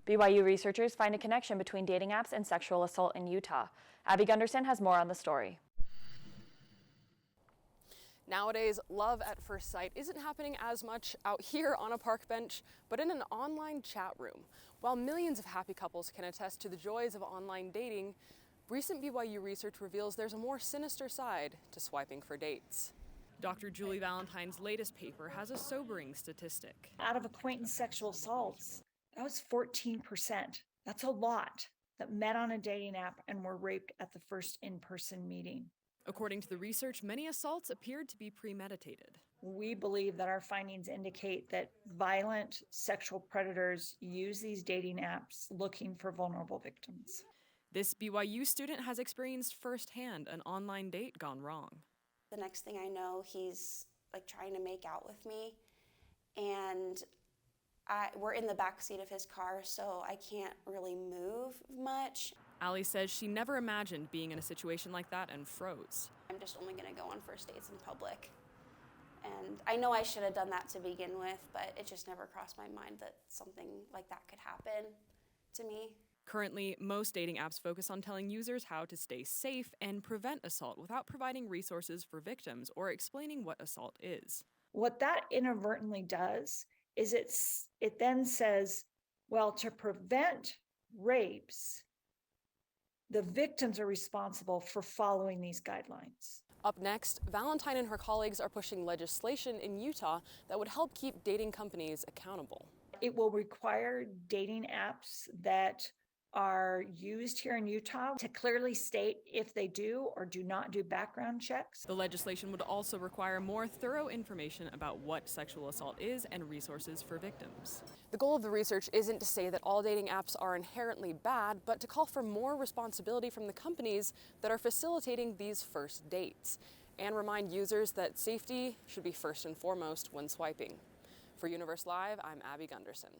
BYU researchers find a connection between dating apps and sexual assault in Utah. Abby Gunderson has more on the story. Nowadays, love at first sight isn't happening as much out here on a park bench, but in an online chat room. While millions of happy couples can attest to the joys of online dating, recent BYU research reveals there's a more sinister side to swiping for dates. Dr. Julie Valentine's latest paper has a sobering statistic. Out of acquaintance sexual assaults, that was 14%. That's a lot that met on a dating app and were raped at the first in-person meeting. According to the research, many assaults appeared to be premeditated. We believe that our findings indicate that violent sexual predators use these dating apps looking for vulnerable victims. This BYU student has experienced firsthand an online date gone wrong. The next thing I know, he's trying to make out with me, and we're in the back seat of his car, so I can't really move much. Allie says she never imagined being in a situation like that and froze. I'm just only going to go on first dates in public. And I know I should have done that to begin with, but it just never crossed my mind that something like that could happen to me. Currently, most dating apps focus on telling users how to stay safe and prevent assault without providing resources for victims or explaining what assault is. What that inadvertently does is it then says, well, to prevent rapes, the victims are responsible for following these guidelines. Up next, Valentine and her colleagues are pushing legislation in Utah that would help keep dating companies accountable. It will require dating apps that are used here in Utah to clearly state if they do or do not do background checks. The legislation would also require more thorough information about what sexual assault is and resources for victims. The goal of the research isn't to say that all dating apps are inherently bad, but to call for more responsibility from the companies that are facilitating these first dates, and remind users that safety should be first and foremost when swiping. For Universe Live, I'm Abby Gunderson.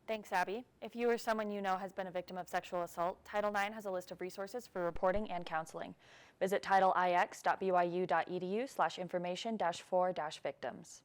Thanks, Abby. If you or someone you know has been a victim of sexual assault, Title IX has a list of resources for reporting and counseling. Visit titleix.byu.edu/information-4-victims.